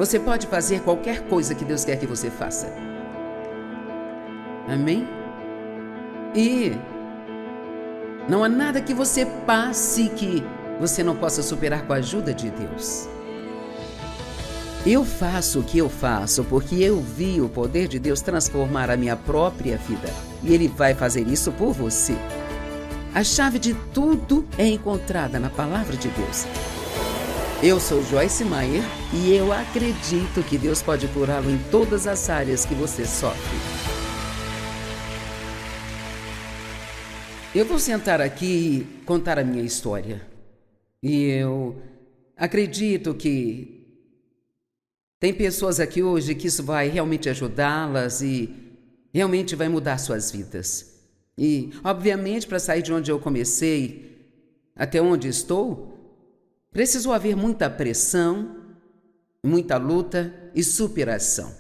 Você pode fazer qualquer coisa que Deus quer que você faça. Amém? E não há nada que você passe que você não possa superar com a ajuda de Deus. Eu faço o que eu faço porque eu vi o poder de Deus transformar a minha própria vida. E Ele vai fazer isso por você. A chave de tudo é encontrada na Palavra de Deus. Eu sou Joyce Meyer e eu acredito que Deus pode curá-lo em todas as áreas que você sofre. Eu vou sentar aqui e contar a minha história. E eu acredito que tem pessoas aqui hoje que isso vai realmente ajudá-las e realmente vai mudar suas vidas. E, obviamente, para sair de onde eu comecei até onde estou, precisou haver muita pressão, muita luta e superação.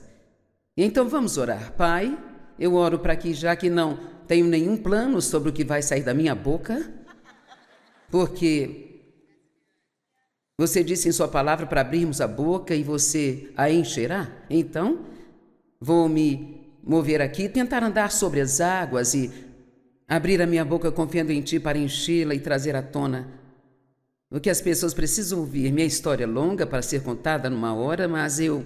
Então vamos orar. Pai, eu oro para que, já que não tenho nenhum plano sobre o que vai sair da minha boca, porque você disse em sua palavra para abrirmos a boca e você a encherá. Então, vou me mover aqui, tentar andar sobre as águas e abrir a minha boca confiando em Ti para enchê-la e trazer à tona o que as pessoas precisam ouvir. Minha história é longa para ser contada numa hora, mas eu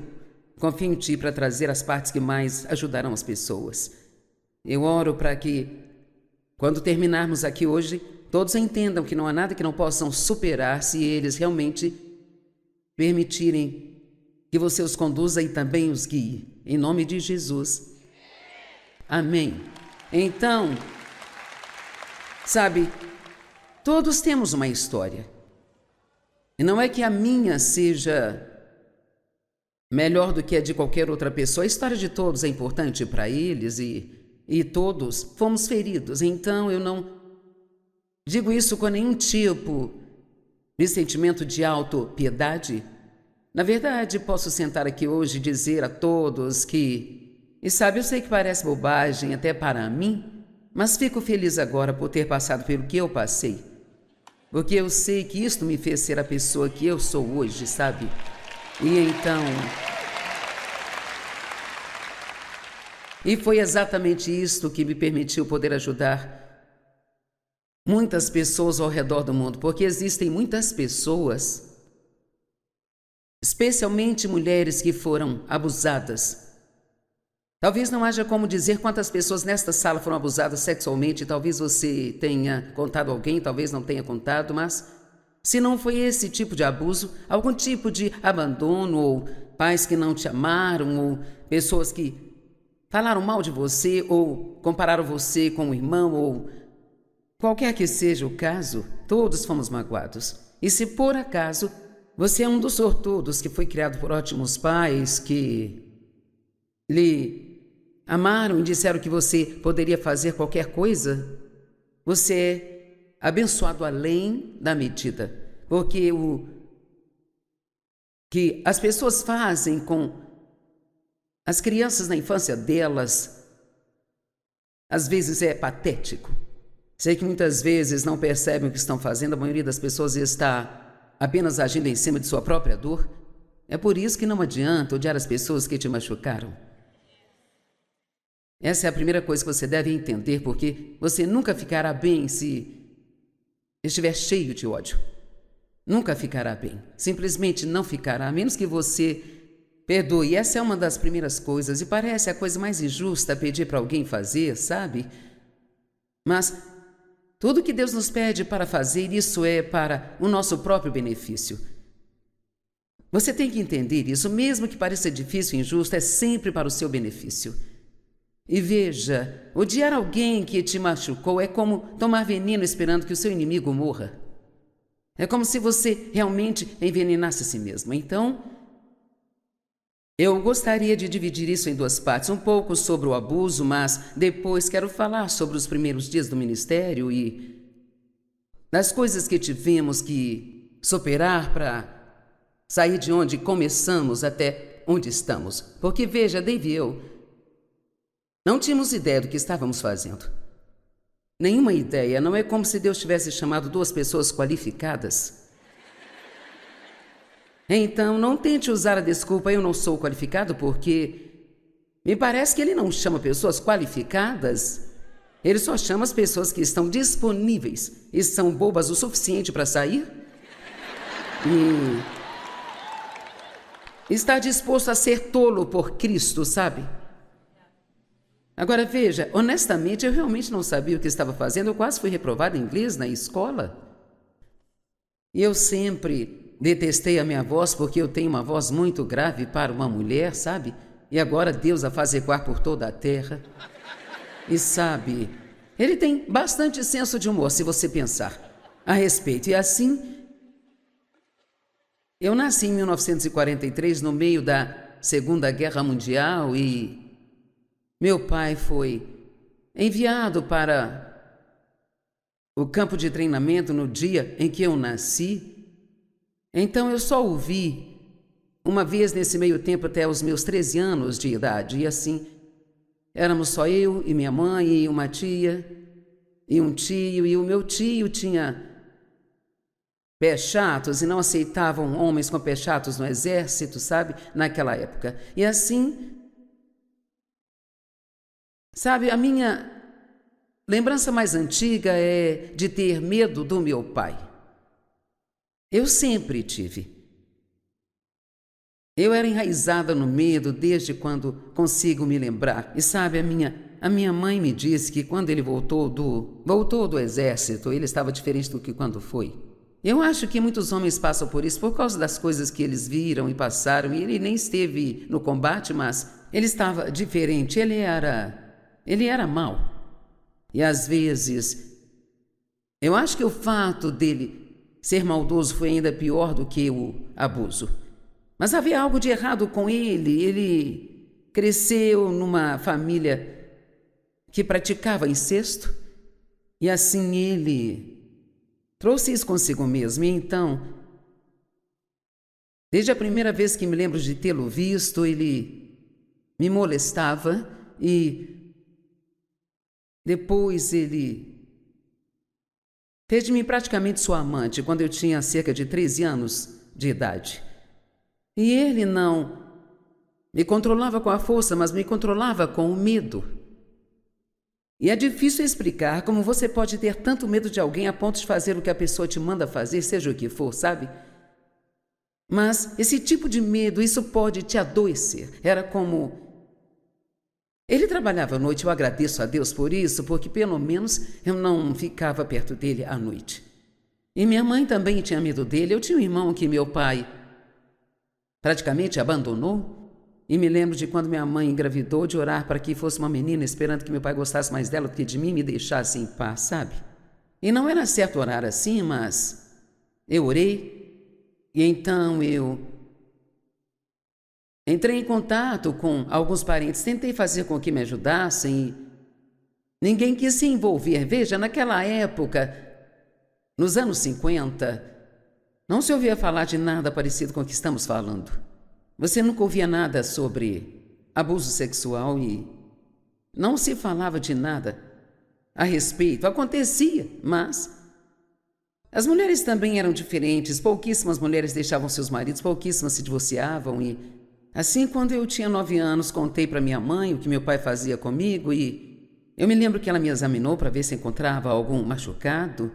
confio em Ti para trazer as partes que mais ajudarão as pessoas. Eu oro para que, quando terminarmos aqui hoje, todos entendam que não há nada que não possam superar se eles realmente permitirem que você os conduza e também os guie. Em nome de Jesus. Amém. Então, sabe, todos temos uma história. E não é que a minha seja melhor do que a de qualquer outra pessoa. A história de todos é importante para eles e todos fomos feridos. Então, eu não digo isso com nenhum tipo de sentimento de autopiedade. Na verdade, posso sentar aqui hoje e dizer a todos que, e sabe, eu sei que parece bobagem até para mim, mas fico feliz agora por ter passado pelo que eu passei. Porque eu sei que isto me fez ser a pessoa que eu sou hoje, sabe? E então... E foi exatamente isto que me permitiu poder ajudar muitas pessoas ao redor do mundo, porque existem muitas pessoas, especialmente mulheres que foram abusadas. Talvez não haja como dizer quantas pessoas nesta sala foram abusadas sexualmente, talvez você tenha contado alguém, talvez não tenha contado, mas se não foi esse tipo de abuso, algum tipo de abandono, ou pais que não te amaram, ou pessoas que falaram mal de você, ou compararam você com um irmão, ou qualquer que seja o caso, todos fomos magoados. E se por acaso você é um dos sortudos que foi criado por ótimos pais que lhe amaram e disseram que você poderia fazer qualquer coisa, você é abençoado além da medida. Porque o que as pessoas fazem com as crianças na infância delas, às vezes é patético. Sei que muitas vezes não percebem o que estão fazendo, a maioria das pessoas está apenas agindo em cima de sua própria dor. É por isso que não adianta odiar as pessoas que te machucaram. Essa é a primeira coisa que você deve entender, porque você nunca ficará bem se estiver cheio de ódio. Nunca ficará bem. Simplesmente não ficará, a menos que você perdoe. Essa é uma das primeiras coisas, e parece a coisa mais injusta pedir para alguém fazer, sabe? Mas tudo que Deus nos pede para fazer, isso é para o nosso próprio benefício. Você tem que entender isso, mesmo que pareça difícil e injusto, é sempre para o seu benefício. E veja, odiar alguém que te machucou é como tomar veneno esperando que o seu inimigo morra. É como se você realmente envenenasse a si mesmo. Então, eu gostaria de dividir isso em duas partes, um pouco sobre o abuso, mas depois quero falar sobre os primeiros dias do ministério e das coisas que tivemos que superar para sair de onde começamos até onde estamos. Porque veja, Dave e eu não tínhamos ideia do que estávamos fazendo. Nenhuma ideia. Não é como se Deus tivesse chamado duas pessoas qualificadas Então, não tente usar a desculpa eu não sou qualificado, porque me parece que ele não chama pessoas qualificadas. Ele só chama as pessoas que estão disponíveis e são bobas o suficiente para sair e está disposto a ser tolo por Cristo, sabe? Agora veja, honestamente, eu realmente não sabia o que estava fazendo. Eu quase fui reprovada em inglês na escola. E eu sempre detestei a minha voz porque eu tenho uma voz muito grave para uma mulher, sabe? E agora Deus a faz ecoar por toda a terra. E sabe, ele tem bastante senso de humor, se você pensar a respeito. E assim, eu nasci em 1943, no meio da Segunda Guerra Mundial, e meu pai foi enviado para o campo de treinamento no dia em que eu nasci. Então eu só o vi uma vez nesse meio tempo até os meus 13 anos de idade. E assim, éramos só eu e minha mãe e uma tia e um tio. E o meu tio tinha pés chatos e não aceitavam homens com pés chatos no exército, sabe? Naquela época. E assim, sabe, a minha lembrança mais antiga é de ter medo do meu pai. Eu sempre tive. Eu era enraizada no medo desde quando consigo me lembrar. E sabe, a minha mãe me disse que quando ele voltou do exército, ele estava diferente do que quando foi. Eu acho que muitos homens passam por isso por causa das coisas que eles viram e passaram. E ele nem esteve no combate, mas ele estava diferente. Ele era mau. E às vezes, eu acho que o fato dele ser maldoso foi ainda pior do que o abuso. Mas havia algo de errado com ele. Ele cresceu numa família que praticava incesto. E assim ele trouxe isso consigo mesmo. E então, desde a primeira vez que me lembro de tê-lo visto, ele me molestava e depois ele fez de mim praticamente sua amante quando eu tinha cerca de 13 anos de idade. E ele não me controlava com a força, mas me controlava com o medo. E é difícil explicar como você pode ter tanto medo de alguém a ponto de fazer o que a pessoa te manda fazer, seja o que for, sabe? Mas esse tipo de medo, isso pode te adoecer. Era como... Ele trabalhava à noite, eu agradeço a Deus por isso, porque pelo menos eu não ficava perto dele à noite. E minha mãe também tinha medo dele. Eu tinha um irmão que meu pai praticamente abandonou. E me lembro de quando minha mãe engravidou, de orar para que fosse uma menina, esperando que meu pai gostasse mais dela do que de mim e me deixasse em paz, sabe? E não era certo orar assim, mas eu orei. E então eu entrei em contato com alguns parentes, tentei fazer com que me ajudassem e ninguém quis se envolver. Veja, naquela época, nos anos 50, não se ouvia falar de nada parecido com o que estamos falando. Você nunca ouvia nada sobre abuso sexual e não se falava de nada a respeito. Acontecia, mas as mulheres também eram diferentes. Pouquíssimas mulheres deixavam seus maridos, pouquíssimas se divorciavam. E assim, quando eu tinha 9 anos, contei para minha mãe o que meu pai fazia comigo e eu me lembro que ela me examinou para ver se encontrava algum machucado.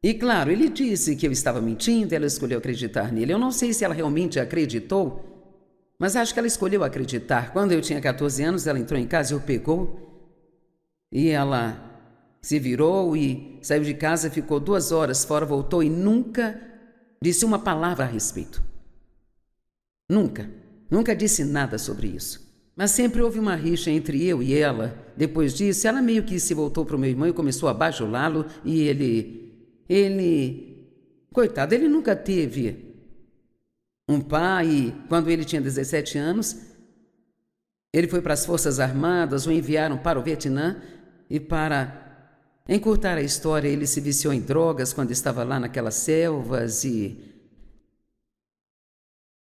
E claro, ele disse que eu estava mentindo, ela escolheu acreditar nele. Eu não sei se ela realmente acreditou, mas acho que ela escolheu acreditar. Quando eu tinha 14 anos, ela entrou em casa e o pegou. E ela se virou e saiu de casa, ficou 2 horas fora, voltou e nunca disse uma palavra a respeito. Nunca disse nada sobre isso. Mas sempre houve uma rixa entre eu e ela. Depois disso, ela meio que se voltou para o meu irmão e começou a bajulá-lo e coitado, ele nunca teve um pai. E quando ele tinha 17 anos, ele foi para as Forças Armadas, o enviaram para o Vietnã e para encurtar a história, ele se viciou em drogas quando estava lá naquelas selvas e,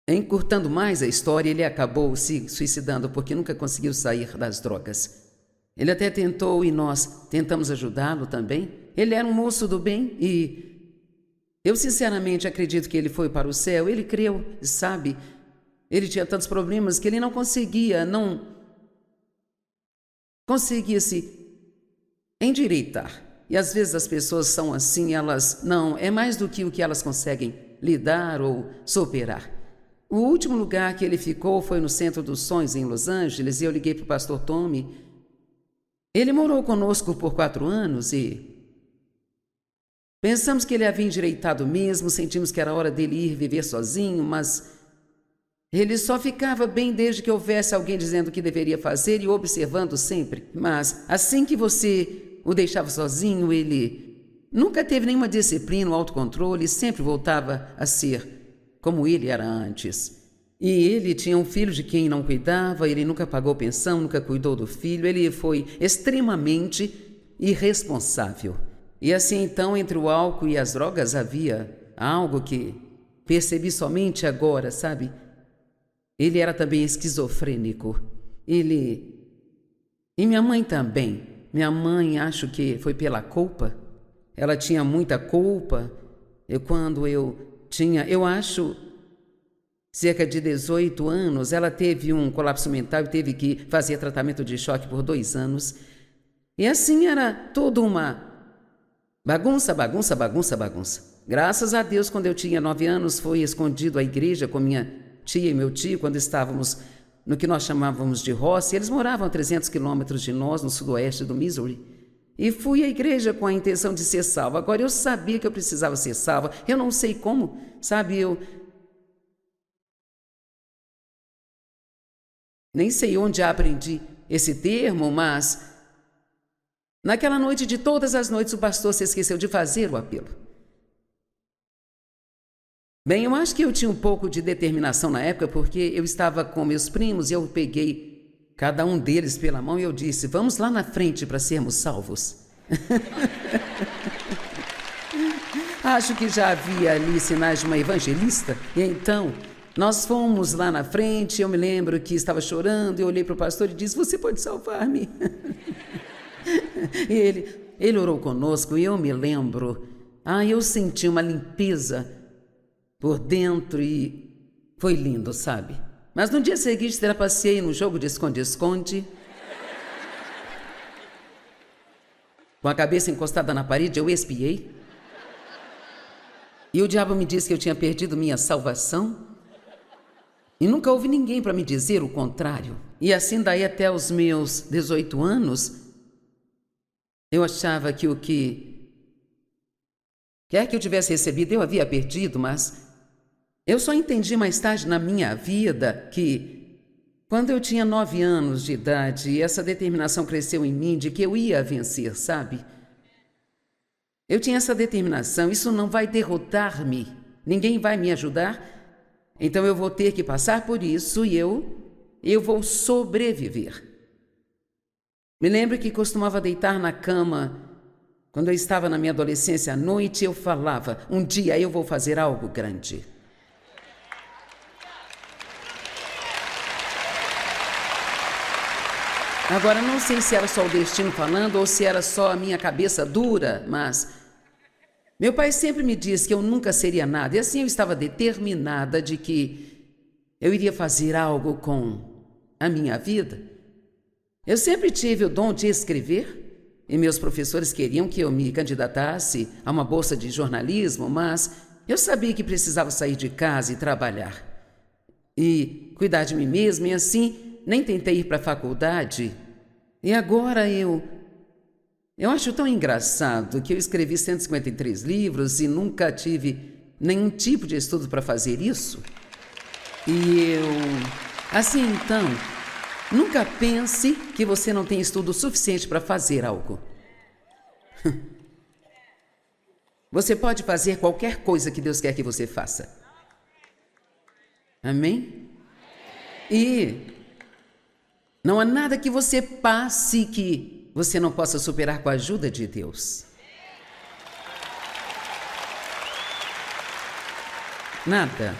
encurtando mais a história, ele acabou se suicidando porque nunca conseguiu sair das drogas. Ele até tentou e nós tentamos ajudá-lo também. Ele era um moço do bem e Eu sinceramente acredito que ele foi para o céu. Ele creu, sabe? Ele tinha tantos problemas que ele não conseguia se endireitar. E às vezes as pessoas são assim, elas não, é mais do que o que elas conseguem lidar ou superar. O último lugar que ele ficou foi no Centro dos Sonhos, em Los Angeles, e eu liguei para o pastor Tommy. Ele morou conosco por 4 anos e pensamos que ele havia endireitado mesmo, sentimos que era hora dele ir viver sozinho, mas ele só ficava bem desde que houvesse alguém dizendo o que deveria fazer e observando sempre. Mas assim que você o deixava sozinho, ele nunca teve nenhuma disciplina ou autocontrole, sempre voltava a ser como ele era antes. E ele tinha um filho de quem não cuidava, ele nunca pagou pensão, nunca cuidou do filho, ele foi extremamente irresponsável. E assim então, entre o álcool e as drogas havia algo que percebi somente agora, sabe? Ele era também esquizofrênico. E minha mãe também. Minha mãe, acho que foi pela culpa. Ela tinha muita culpa. Quando eu tinha, eu acho, cerca de 18 anos, ela teve um colapso mental e teve que fazer tratamento de choque por 2 anos. E assim era toda uma bagunça. Graças a Deus, quando eu tinha 9 anos, foi escondido à igreja com minha tia e meu tio, quando estávamos no que nós chamávamos de roça. Eles moravam a 300 quilômetros de nós, no sudoeste do Missouri. E fui à igreja com a intenção de ser salva. Agora, eu sabia que eu precisava ser salva. Eu não sei como, sabe? Eu nem sei onde aprendi esse termo, mas naquela noite de todas as noites, o pastor se esqueceu de fazer o apelo. Bem, eu acho que eu tinha um pouco de determinação na época, porque eu estava com meus primos e eu peguei cada um deles pela mão e eu disse: vamos lá na frente para sermos salvos. Acho que já havia ali sinais de uma evangelista, e então nós fomos lá na frente. Eu me lembro que estava chorando, eu olhei para o pastor e disse: você pode salvar-me? E ele orou conosco e eu me lembro, eu senti uma limpeza por dentro e foi lindo, sabe? Mas no dia seguinte trapacei no jogo de esconde-esconde, com a cabeça encostada na parede, eu espiei. E o diabo me disse que eu tinha perdido minha salvação. E nunca houve ninguém para me dizer o contrário. E assim daí até os meus 18 anos, eu achava que o que quer que eu tivesse recebido eu havia perdido, mas eu só entendi mais tarde na minha vida que, quando eu tinha 9 anos de idade, essa determinação cresceu em mim de que eu ia vencer, sabe? Eu tinha essa determinação, isso não vai derrotar-me, ninguém vai me ajudar, então eu vou ter que passar por isso e eu vou sobreviver. Me lembro que costumava deitar na cama, quando eu estava na minha adolescência à noite, eu falava: um dia eu vou fazer algo grande. Agora, não sei se era só o destino falando ou se era só a minha cabeça dura, mas meu pai sempre me disse que eu nunca seria nada. E assim eu estava determinada de que eu iria fazer algo com a minha vida. Eu sempre tive o dom de escrever e meus professores queriam que eu me candidatasse a uma bolsa de jornalismo, mas eu sabia que precisava sair de casa e trabalhar e cuidar de mim mesma, e assim nem tentei ir para a faculdade. E agora eu acho tão engraçado que eu escrevi 153 livros e nunca tive nenhum tipo de estudo para fazer isso. E assim então, nunca pense que você não tem estudo suficiente para fazer algo. Você pode fazer qualquer coisa que Deus quer que você faça. Amém? E não há nada que você passe que você não possa superar com a ajuda de Deus. Nada.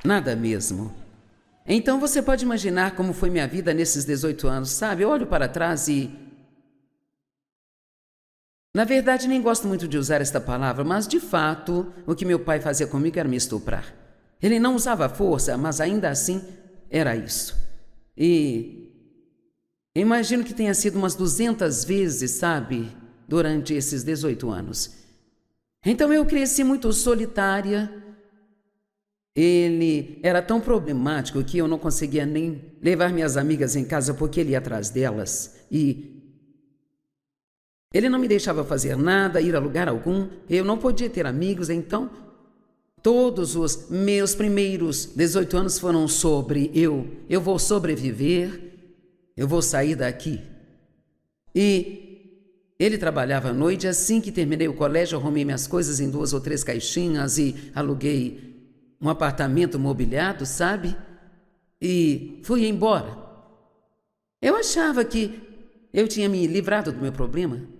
Nada mesmo. Então você pode imaginar como foi minha vida nesses 18 anos, sabe? Eu olho para trás e Na verdade, nem gosto muito de usar esta palavra, mas de fato, o que meu pai fazia comigo era me estuprar. Ele não usava força, mas ainda assim era isso. E imagino que tenha sido umas 200 vezes, sabe, durante esses 18 anos. Então eu cresci muito solitária. Ele era tão problemático que eu não conseguia nem levar minhas amigas em casa porque ele ia atrás delas. E ele não me deixava fazer nada, ir a lugar algum. Eu não podia ter amigos, então todos os meus primeiros 18 anos foram sobre eu vou sobreviver, eu vou sair daqui. E ele trabalhava à noite. Assim que terminei o colégio, arrumei minhas coisas em 2 ou 3 caixinhas e aluguei um apartamento mobiliado, sabe? E fui embora. Eu achava que eu tinha me livrado do meu problema.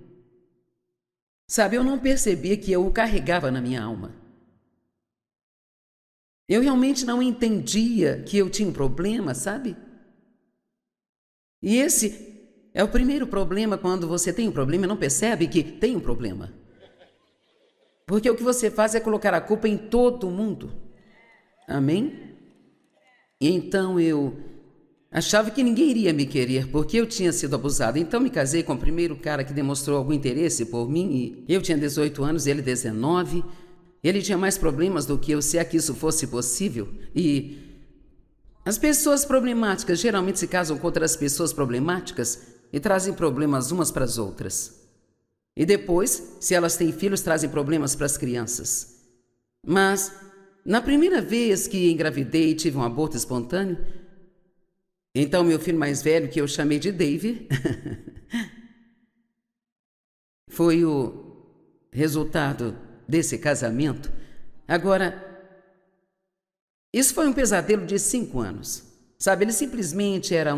Sabe, eu não percebia que eu o carregava na minha alma. Eu realmente não entendia que eu tinha um problema, sabe? E esse é o primeiro problema quando você tem um problema e não percebe que tem um problema. Porque o que você faz é colocar a culpa em todo mundo. Amém? E então eu achava que ninguém iria me querer porque eu tinha sido abusada. Então me casei com o primeiro cara que demonstrou algum interesse por mim. E eu tinha 18 anos, ele 19. Ele tinha mais problemas do que eu, se é que isso fosse possível. E as pessoas problemáticas geralmente se casam com outras pessoas problemáticas e trazem problemas umas para as outras. E depois, se elas têm filhos, trazem problemas para as crianças. Mas na primeira vez que engravidei e tive um aborto espontâneo, então meu filho mais velho, que eu chamei de Dave, foi o resultado desse casamento. Agora, isso foi um pesadelo de 5 anos. Sabe, ele simplesmente era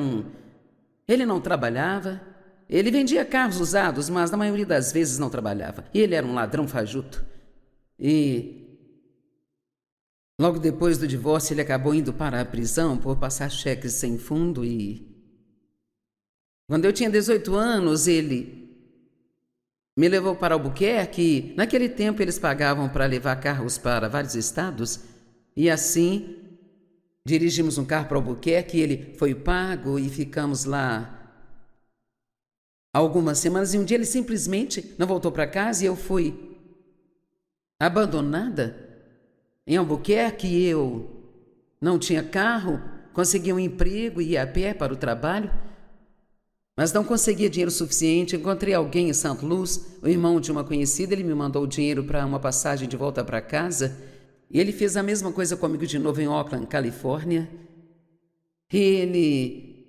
Ele não trabalhava, ele vendia carros usados, mas na maioria das vezes não trabalhava. Ele era um ladrão fajuto. E logo depois do divórcio, ele acabou indo para a prisão por passar cheques sem fundo. E quando eu tinha 18 anos, ele me levou para Albuquerque. Naquele tempo, eles pagavam para levar carros para vários estados. E assim, dirigimos um carro para Albuquerque, ele foi pago e ficamos lá algumas semanas. E um dia ele simplesmente não voltou para casa e eu fui abandonada em Albuquerque. Eu não tinha carro, consegui um emprego e ia a pé para o trabalho, mas não conseguia dinheiro suficiente. Encontrei alguém em St. Louis, o irmão de uma conhecida. Ele me mandou o dinheiro para uma passagem de volta para casa. E ele fez a mesma coisa comigo de novo em Oakland, Califórnia. Ele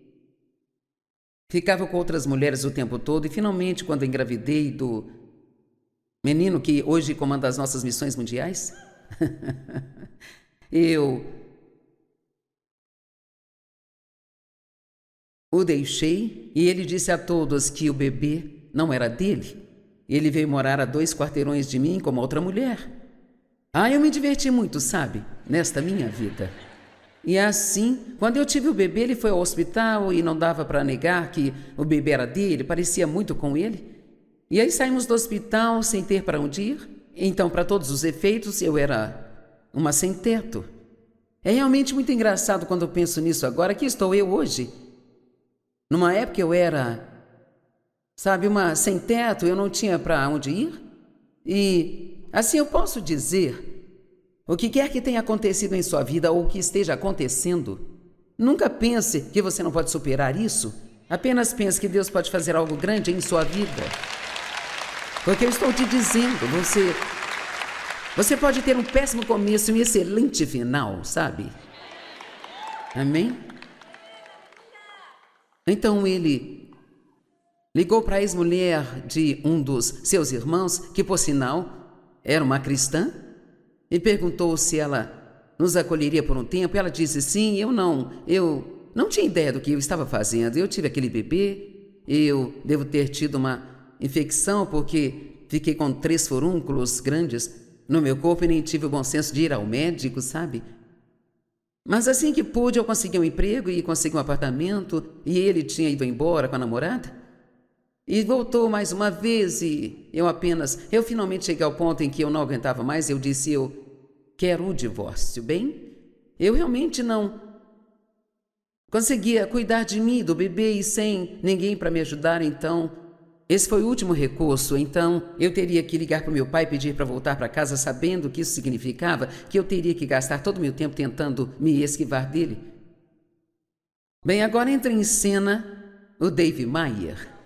ficava com outras mulheres o tempo todo. E finalmente, quando engravidei do menino que hoje comanda as nossas missões mundiais, eu o deixei e ele disse a todos que o bebê não era dele. Ele veio morar a 2 quarteirões de mim com uma outra mulher. Eu me diverti muito, sabe, nesta minha vida. E assim, quando eu tive o bebê, ele foi ao hospital e não dava para negar que o bebê era dele, parecia muito com ele. E aí saímos do hospital sem ter para onde ir. Então, para todos os efeitos, eu era uma sem-teto. É realmente muito engraçado quando eu penso nisso agora. Aqui estou eu hoje. Numa época eu era, sabe, uma sem-teto, eu não tinha para onde ir. E assim eu posso dizer, o que quer que tenha acontecido em sua vida ou que esteja acontecendo, nunca pense que você não pode superar isso. Apenas pense que Deus pode fazer algo grande em sua vida. Porque eu estou te dizendo, você pode ter um péssimo começo e um excelente final, sabe? Amém? Então ele ligou para a ex-mulher de um dos seus irmãos, que por sinal era uma cristã, e perguntou se ela nos acolheria por um tempo. Ela disse sim. Eu não tinha ideia do que eu estava fazendo. Eu tive aquele bebê, eu devo ter tido uma infecção porque fiquei com 3 furúnculos grandes no meu corpo e nem tive o bom senso de ir ao médico, sabe? Mas assim que pude, eu consegui um emprego e consegui um apartamento, e ele tinha ido embora com a namorada. E voltou mais uma vez e eu finalmente cheguei ao ponto em que eu não aguentava mais. Eu disse, eu quero o divórcio. Bem, eu realmente não conseguia cuidar de mim, do bebê, e sem ninguém para me ajudar. Então, esse foi o último recurso. Então, eu teria que ligar para o meu pai e pedir para voltar para casa, sabendo que isso significava que eu teria que gastar todo o meu tempo tentando me esquivar dele. Bem, agora entra em cena o Dave Maier.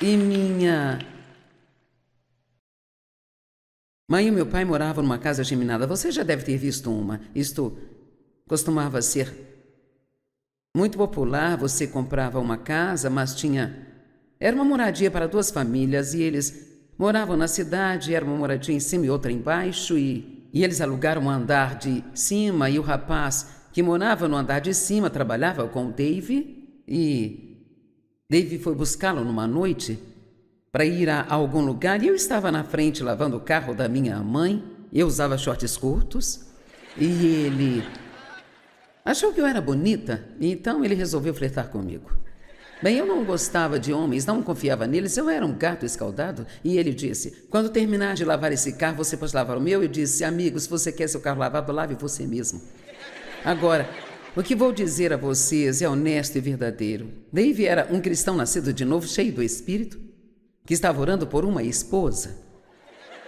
E minha mãe e meu pai moravam numa casa geminada. Você já deve ter visto uma. Isto costumava ser muito popular. Você comprava uma casa, mas era uma moradia para duas famílias, e eles moravam na cidade. Era uma moradia em cima e outra embaixo, e eles alugaram um andar de cima, e o rapaz que morava no andar de cima trabalhava com o Dave, e Dave foi buscá-lo numa noite para ir a algum lugar, e eu estava na frente lavando o carro da minha mãe. Eu usava shorts curtos, e ele achou que eu era bonita, e então ele resolveu flertar comigo. Bem, eu não gostava de homens, não confiava neles, eu era um gato escaldado, e ele disse, quando terminar de lavar esse carro, você pode lavar o meu? Eu disse, amigo, se você quer seu carro lavado, lave você mesmo. Agora, o que vou dizer a vocês é honesto e verdadeiro. Dave era um cristão nascido de novo, cheio do Espírito, que estava orando por uma esposa.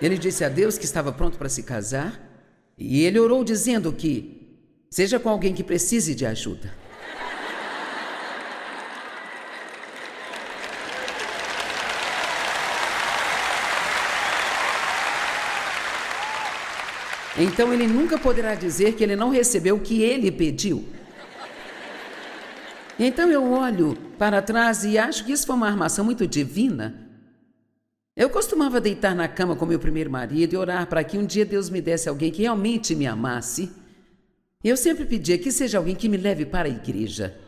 Ele disse a Deus que estava pronto para se casar, e ele orou dizendo que seja com alguém que precise de ajuda. Então ele nunca poderá dizer que ele não recebeu o que ele pediu. Então eu olho para trás e acho que isso foi uma armação muito divina. Eu costumava deitar na cama com meu primeiro marido e orar para que um dia Deus me desse alguém que realmente me amasse. Eu sempre pedia que seja alguém que me leve para a igreja.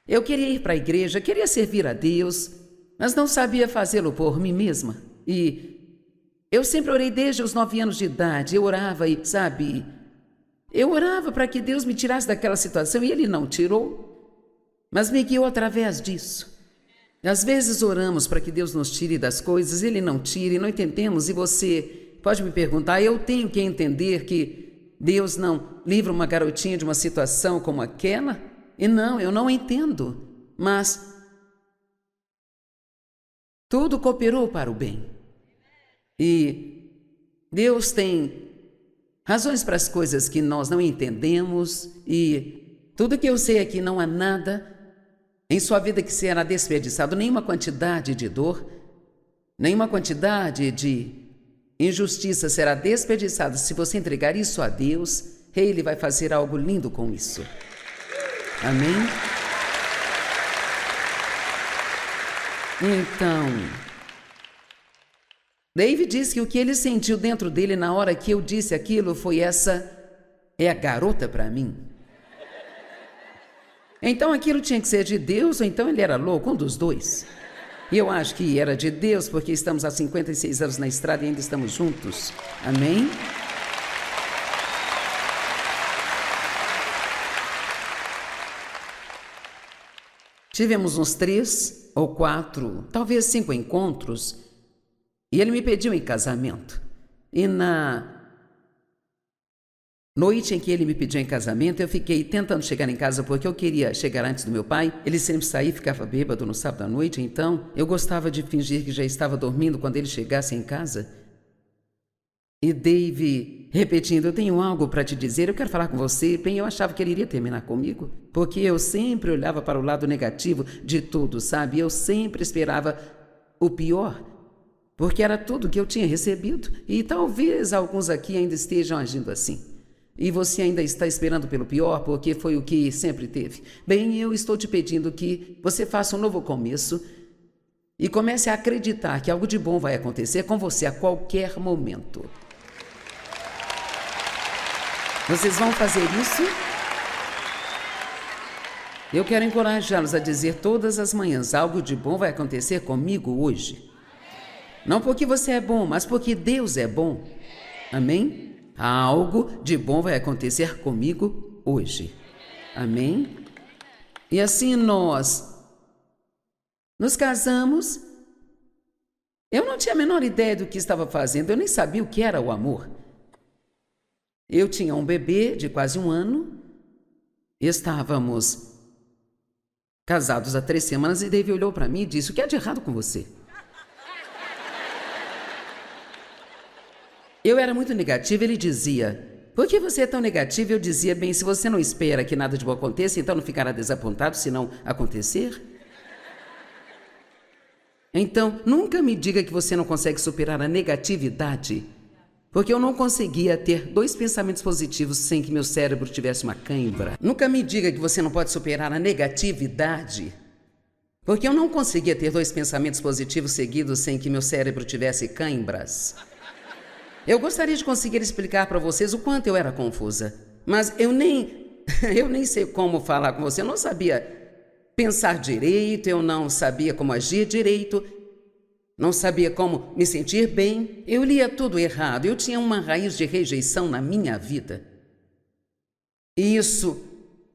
Eu queria ir para a igreja, queria servir a Deus, mas não sabia fazê-lo por mim mesma. E eu sempre orei desde os 9 anos de idade. Eu orava e, sabe, eu orava para que Deus me tirasse daquela situação, e Ele não tirou, mas me guiou através disso. Às vezes oramos para que Deus nos tire das coisas, Ele não tira e não entendemos. E você pode me perguntar, eu tenho que entender que Deus não livra uma garotinha de uma situação como aquela? E não, eu não entendo, mas tudo cooperou para o bem. E Deus tem razões para as coisas que nós não entendemos, e tudo que eu sei é que não há nada em sua vida que será desperdiçado, nenhuma quantidade de dor, nenhuma quantidade de injustiça será desperdiçada. Se você entregar isso a Deus, Ele vai fazer algo lindo com isso. Amém? Então, David diz que o que ele sentiu dentro dele na hora que eu disse aquilo foi: essa é a garota para mim. Então aquilo tinha que ser de Deus, ou então ele era louco, um dos dois. E eu acho que era de Deus, porque estamos há 56 anos na estrada e ainda estamos juntos. Amém? Tivemos uns 3 ou 4, talvez 5 encontros, e ele me pediu em casamento. E na noite em que ele me pediu em casamento, eu fiquei tentando chegar em casa porque eu queria chegar antes do meu pai. Ele sempre saía e ficava bêbado no sábado à noite, então eu gostava de fingir que já estava dormindo quando ele chegasse em casa. E Dave repetindo: eu tenho algo para te dizer, eu quero falar com você. Bem, eu achava que ele iria terminar comigo, porque eu sempre olhava para o lado negativo de tudo, sabe? Eu sempre esperava o pior, porque era tudo que eu tinha recebido, e talvez alguns aqui ainda estejam agindo assim. E você ainda está esperando pelo pior, porque foi o que sempre teve. Bem, eu estou te pedindo que você faça um novo começo e comece a acreditar que algo de bom vai acontecer com você a qualquer momento. Vocês vão fazer isso? Eu quero encorajá-los a dizer todas as manhãs: algo de bom vai acontecer comigo hoje. Não porque você é bom, mas porque Deus é bom. Amém? Algo de bom vai acontecer comigo hoje. Amém? E assim nós nos casamos. Eu não tinha a menor ideia do que estava fazendo, eu nem sabia o que era o amor. Eu tinha um bebê de quase 1 ano, estávamos casados há 3 semanas e Dave olhou para mim e disse: "O que há de errado com você?" Eu era muito negativa, ele dizia: "Por que você é tão negativa?" Eu dizia: "Bem, se você não espera que nada de bom aconteça, então não ficará desapontado se não acontecer." Então, nunca me diga que você não consegue superar a negatividade, porque eu não conseguia ter 2 pensamentos positivos sem que meu cérebro tivesse uma cãibra. Nunca me diga que você não pode superar a negatividade, porque eu não conseguia ter 2 pensamentos positivos seguidos sem que meu cérebro tivesse cãibras. Eu gostaria de conseguir explicar para vocês o quanto eu era confusa, mas eu nem sei como falar com você. Eu não sabia pensar direito, eu não sabia como agir direito, não sabia como me sentir bem. Eu lia tudo errado. Eu tinha uma raiz de rejeição na minha vida. E isso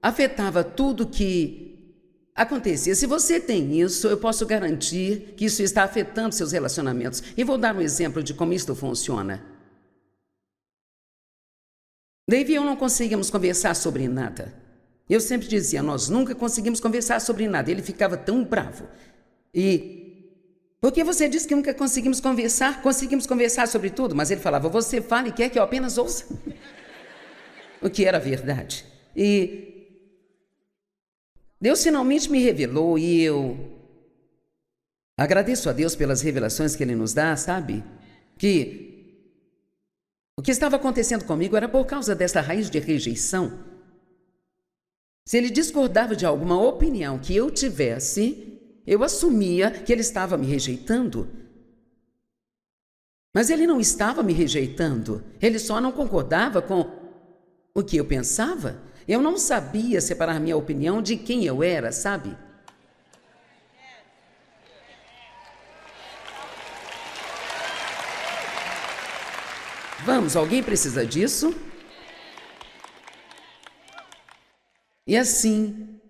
afetava tudo que acontecia. Se você tem isso, eu posso garantir que isso está afetando seus relacionamentos. E vou dar um exemplo de como isto funciona. Dave e eu não conseguíamos conversar sobre nada. Eu sempre dizia: "Nós nunca conseguimos conversar sobre nada." Ele ficava tão bravo. "Por que você diz que nunca conseguimos conversar? Conseguimos conversar sobre tudo." Mas ele falava: "Você fala e quer que eu apenas ouça." O que era verdade. E Deus finalmente me revelou, e eu agradeço a Deus pelas revelações que Ele nos dá, sabe? Que o que estava acontecendo comigo era por causa dessa raiz de rejeição. Se ele discordava de alguma opinião que eu tivesse, eu assumia que ele estava me rejeitando. Mas ele não estava me rejeitando, ele só não concordava com o que eu pensava. Eu não sabia separar minha opinião de quem eu era, sabe? Vamos, alguém precisa disso? E assim,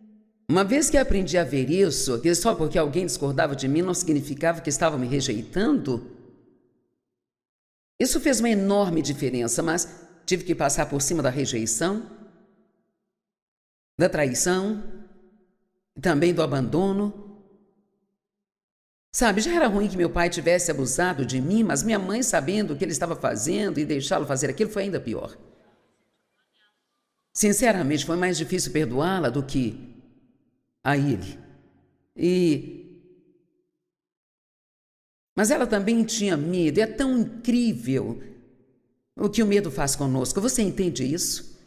uma vez que aprendi a ver isso, que só porque alguém discordava de mim não significava que estava me rejeitando, isso fez uma enorme diferença, mas tive que passar por cima da rejeição, da traição, e também do abandono. Sabe, já era ruim que meu pai tivesse abusado de mim, mas minha mãe, sabendo o que ele estava fazendo e deixá-lo fazer aquilo, foi ainda pior. Sinceramente, foi mais difícil perdoá-la do que a ele. Mas ela também tinha medo. É tão incrível o que o medo faz conosco. Você entende isso?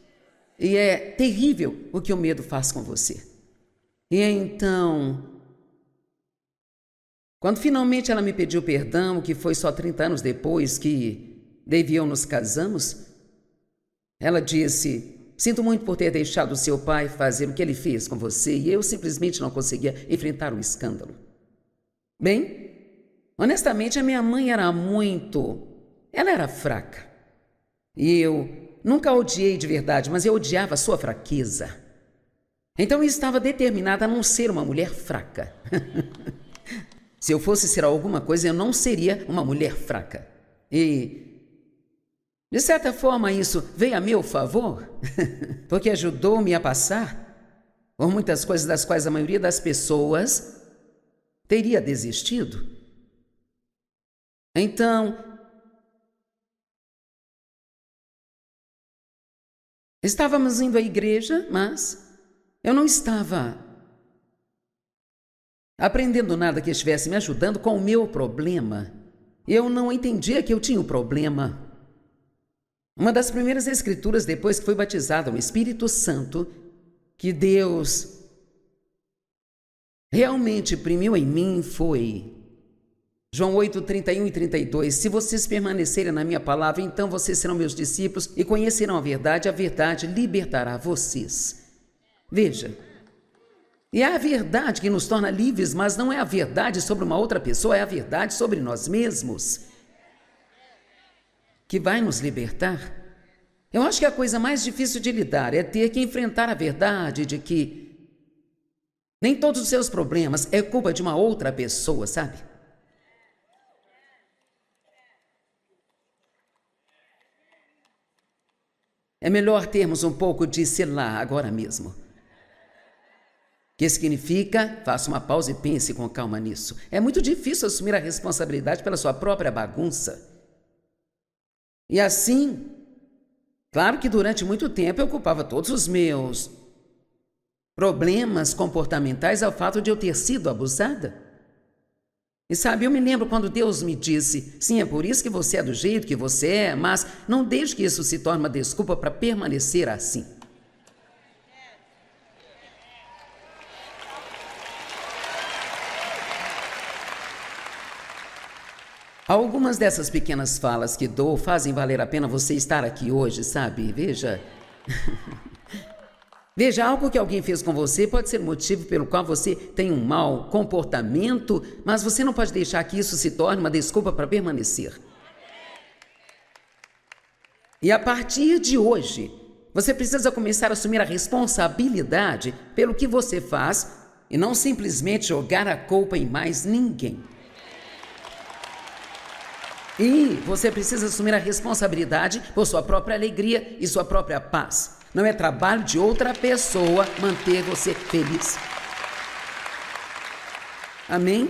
E é terrível o que o medo faz com você. E então, quando finalmente ela me pediu perdão, que foi só 30 anos depois que Dave e eu nos casamos, ela disse: "Sinto muito por ter deixado seu pai fazer o que ele fez com você." E eu simplesmente não conseguia enfrentar o escândalo. Bem, honestamente, a minha mãe era ela era fraca. E eu nunca a odiei de verdade, mas eu odiava a sua fraqueza. Então eu estava determinada a não ser uma mulher fraca. Se eu fosse ser alguma coisa, eu não seria uma mulher fraca. E, de certa forma, isso veio a meu favor, porque ajudou-me a passar por muitas coisas das quais a maioria das pessoas teria desistido. Então, estávamos indo à igreja, mas eu não estava aprendendo nada que estivesse me ajudando com o meu problema. Eu não entendia que eu tinha um problema. Uma das primeiras escrituras depois que fui batizada no Espírito Santo, que Deus realmente imprimiu em mim, foi João 8, 31 e 32. "Se vocês permanecerem na minha palavra, então vocês serão meus discípulos e conhecerão a verdade libertará vocês." Veja, e é a verdade que nos torna livres, mas não é a verdade sobre uma outra pessoa, é a verdade sobre nós mesmos que vai nos libertar. Eu acho que a coisa mais difícil de lidar é ter que enfrentar a verdade de que nem todos os seus problemas é culpa de uma outra pessoa, sabe? É melhor termos um pouco de selah agora mesmo. Que significa, faça uma pausa e pense com calma nisso. É muito difícil assumir a responsabilidade pela sua própria bagunça. E assim, claro que durante muito tempo eu culpava todos os meus problemas comportamentais ao fato de eu ter sido abusada. E sabe, eu me lembro quando Deus me disse, sim, é por isso que você é do jeito que você é, mas não deixe que isso se torne uma desculpa para permanecer assim. Algumas dessas pequenas falas que dou fazem valer a pena você estar aqui hoje, sabe? Veja. Veja, algo que alguém fez com você pode ser motivo pelo qual você tem um mau comportamento, mas você não pode deixar que isso se torne uma desculpa para permanecer. E a partir de hoje, você precisa começar a assumir a responsabilidade pelo que você faz e não simplesmente jogar a culpa em mais ninguém. E você precisa assumir a responsabilidade por sua própria alegria e sua própria paz. Não é trabalho de outra pessoa manter você feliz. Amém?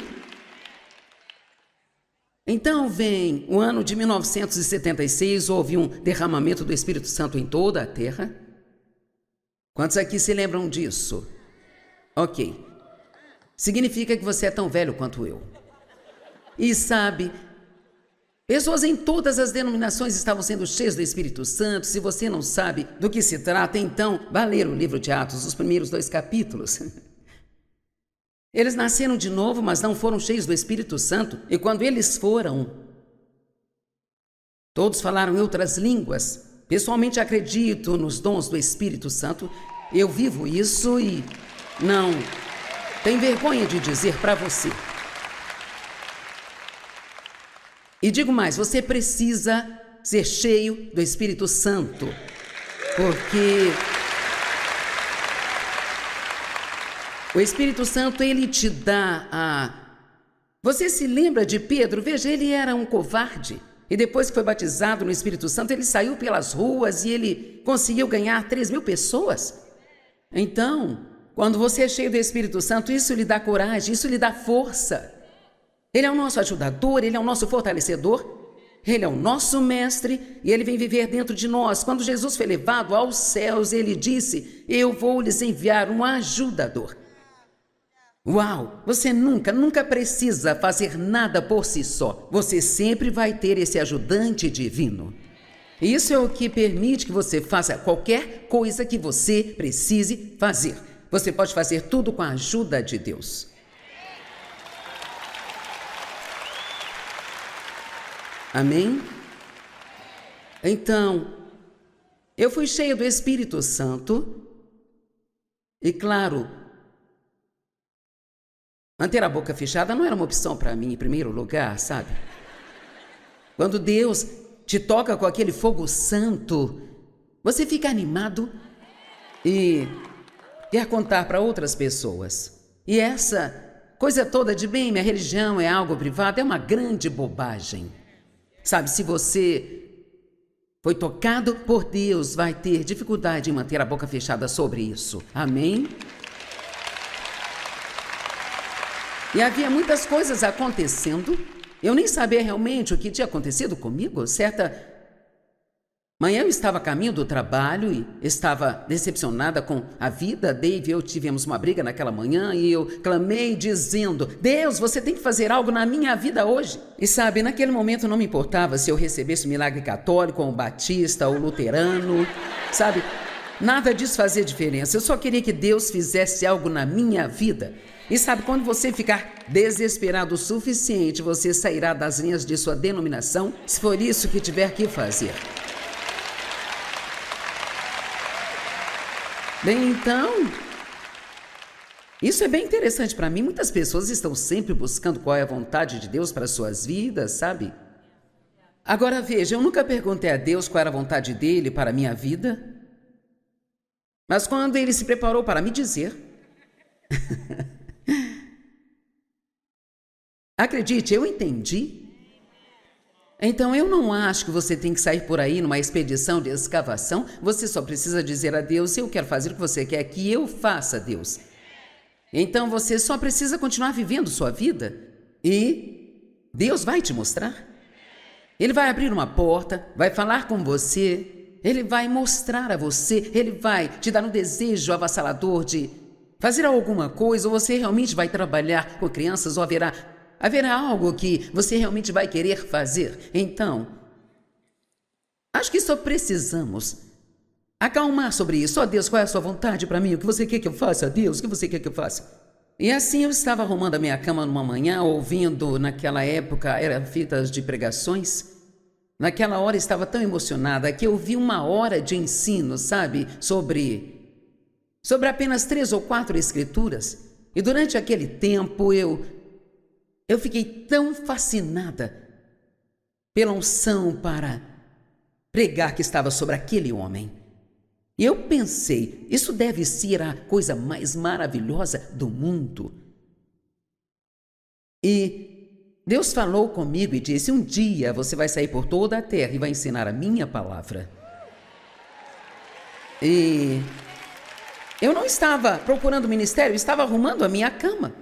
Então vem o ano de 1976, houve um derramamento do Espírito Santo em toda a terra. Quantos aqui se lembram disso? Ok. Significa que você é tão velho quanto eu. E sabe, pessoas em todas as denominações estavam sendo cheias do Espírito Santo. Se você não sabe do que se trata, então vá ler o livro de Atos, os primeiros 2 capítulos. Eles nasceram de novo, mas não foram cheios do Espírito Santo. E quando eles foram, todos falaram em outras línguas. Pessoalmente acredito nos dons do Espírito Santo. Eu vivo isso e não tenho vergonha de dizer para você. E digo mais, você precisa ser cheio do Espírito Santo, porque o Espírito Santo, ele te dá a... Você se lembra de Pedro? Veja, ele era um covarde. E depois que foi batizado no Espírito Santo, ele saiu pelas ruas e ele conseguiu ganhar 3.000 pessoas. Então, quando você é cheio do Espírito Santo, isso lhe dá coragem, isso lhe dá força. Ele é o nosso ajudador, ele é o nosso fortalecedor, ele é o nosso mestre e ele vem viver dentro de nós. Quando Jesus foi levado aos céus, ele disse, eu vou lhes enviar um ajudador. Uau! Você nunca precisa fazer nada por si só. Você sempre vai ter esse ajudante divino. Isso é o que permite que você faça qualquer coisa que você precise fazer. Você pode fazer tudo com a ajuda de Deus. Amém? Então, eu fui cheio do Espírito Santo e, claro, manter a boca fechada não era uma opção para mim em primeiro lugar, sabe? Quando Deus te toca com aquele fogo santo, você fica animado e quer contar para outras pessoas. E essa coisa toda de bem, minha religião é algo privado, é uma grande bobagem. Sabe, se você foi tocado por Deus, vai ter dificuldade em manter a boca fechada sobre isso. Amém? E havia muitas coisas acontecendo. Eu nem sabia realmente o que tinha acontecido comigo. Certa manhã eu estava a caminho do trabalho e estava decepcionada com a vida. Dave e eu tivemos uma briga naquela manhã e eu clamei dizendo, Deus, você tem que fazer algo na minha vida hoje. E sabe, naquele momento não me importava se eu recebesse o milagre católico ou batista ou luterano, sabe? Nada disso fazia diferença. Eu só queria que Deus fizesse algo na minha vida. E sabe, quando você ficar desesperado o suficiente, você sairá das linhas de sua denominação, se for isso que tiver que fazer. Bem, então, isso é bem interessante para mim. Muitas pessoas estão sempre buscando qual é a vontade de Deus para suas vidas, sabe? Agora veja, eu nunca perguntei a Deus qual era a vontade dele para a minha vida, mas quando ele se preparou para me dizer, acredite, eu entendi. Então eu não acho que você tem que sair por aí numa expedição de escavação. Você só precisa dizer a Deus: eu quero fazer o que você quer que eu faça, Deus. Então você só precisa continuar vivendo sua vida e Deus vai te mostrar. Ele vai abrir uma porta, vai falar com você, ele vai mostrar a você, ele vai te dar um desejo avassalador de fazer alguma coisa, ou você realmente vai trabalhar com crianças, ou haverá algo que você realmente vai querer fazer. Então, acho que só precisamos acalmar sobre isso. Ó Deus, qual é a sua vontade para mim? O que você quer que eu faça, Deus? O que você quer que eu faça? E assim eu estava arrumando a minha cama numa manhã, ouvindo, naquela época, eram fitas de pregações. Naquela hora estava tão emocionada que eu vi uma hora de ensino, sabe, sobre apenas 3 ou 4 escrituras. E durante aquele tempo eu fiquei tão fascinada pela unção para pregar que estava sobre aquele homem. E eu pensei, isso deve ser a coisa mais maravilhosa do mundo. E Deus falou comigo e disse: um dia você vai sair por toda a terra e vai ensinar a minha palavra. E eu não estava procurando ministério, eu estava arrumando a minha cama.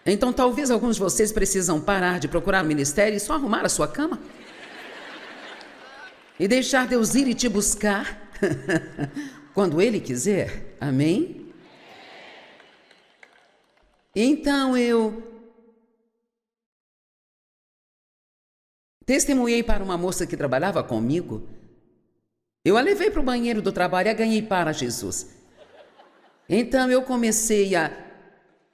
Então talvez alguns de vocês precisam parar de procurar ministério e só arrumar a sua cama. E deixar Deus ir e te buscar quando Ele quiser. Amém? Então eu testemunhei para uma moça que trabalhava comigo. Eu a levei para o banheiro do trabalho e a ganhei para Jesus. Então eu comecei a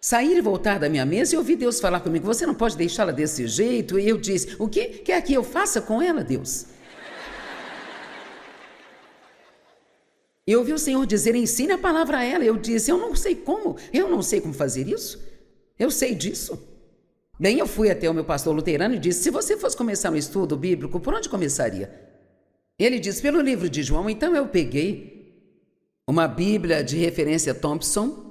sair e voltar da minha mesa e ouvi Deus falar comigo: você não pode deixá-la desse jeito. E eu disse: o que quer que eu faça com ela, Deus? Eu ouvi o Senhor dizer: ensine a palavra a ela. Eu disse: eu não sei como fazer isso. Eu sei disso. Bem, eu fui até o meu pastor luterano e disse: se você fosse começar um estudo bíblico, por onde começaria? Ele disse: pelo livro de João. Então eu peguei uma Bíblia de referência Thompson.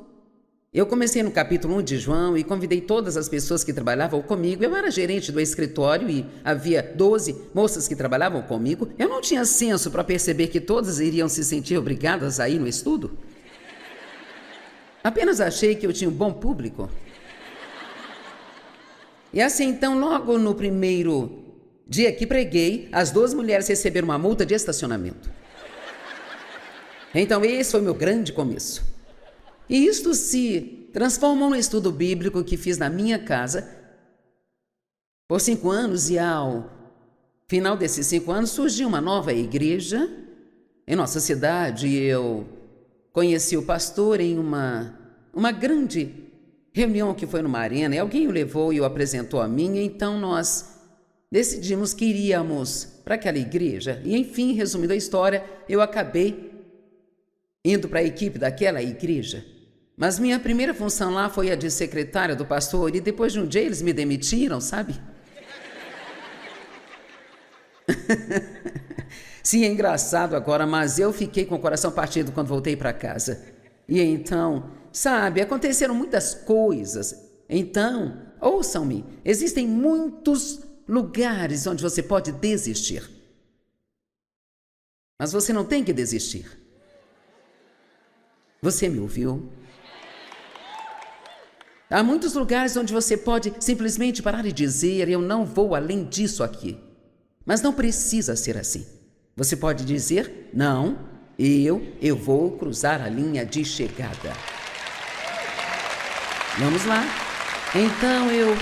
Eu comecei no capítulo 1 de João e convidei todas as pessoas que trabalhavam comigo. Eu era gerente do escritório e havia 12 moças que trabalhavam comigo. Eu não tinha senso para perceber que todas iriam se sentir obrigadas a ir no estudo. Apenas achei que eu tinha um bom público. E assim, então, logo no primeiro dia que preguei, as 2 mulheres receberam uma multa de estacionamento. Então, esse foi o meu grande começo. E isto se transformou no estudo bíblico que fiz na minha casa por 5 anos, e ao final desses 5 anos surgiu uma nova igreja em nossa cidade. Eu conheci o pastor em uma grande reunião que foi numa arena, e alguém o levou e o apresentou a mim. Então nós decidimos que iríamos para aquela igreja. E enfim, resumindo a história, eu acabei indo para a equipe daquela igreja. Mas minha primeira função lá foi a de secretária do pastor, e depois de um dia eles me demitiram, sabe? Sim, é engraçado agora, mas eu fiquei com o coração partido quando voltei para casa. E então, sabe, aconteceram muitas coisas. Então, ouçam-me, existem muitos lugares onde você pode desistir. Mas você não tem que desistir. Você me ouviu? Há muitos lugares onde você pode simplesmente parar e dizer: eu não vou além disso aqui. Mas não precisa ser assim. Você pode dizer: não, eu vou cruzar a linha de chegada. Vamos lá. Então eu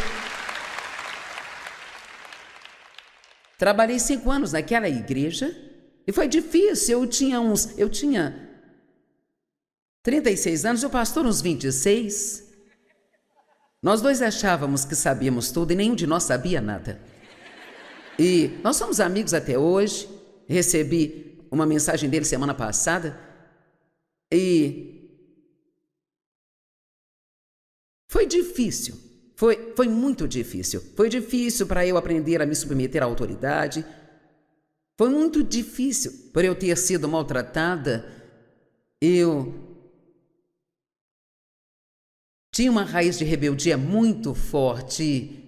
trabalhei 5 anos naquela igreja e foi difícil. Eu tinha 36 anos, o pastor uns 26. Nós 2 achávamos que sabíamos tudo e nenhum de nós sabia nada. E nós somos amigos até hoje. Recebi uma mensagem dele semana passada. E foi difícil. Foi muito difícil. Foi difícil para eu aprender a me submeter à autoridade. Foi muito difícil por eu ter sido maltratada. Eu tinha uma raiz de rebeldia muito forte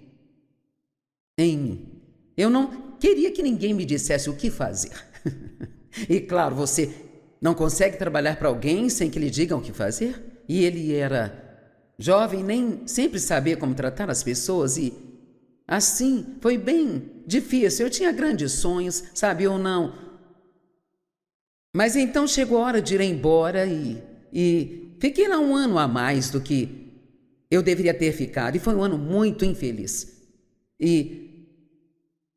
em mim. Eu não queria que ninguém me dissesse o que fazer. E claro, você não consegue trabalhar para alguém sem que lhe digam o que fazer? E ele era jovem, nem sempre sabia como tratar as pessoas e assim foi bem difícil. Eu tinha grandes sonhos, sabe ou não? Mas então chegou a hora de ir embora e fiquei lá um ano a mais do que eu deveria ter ficado. E foi um ano muito infeliz. E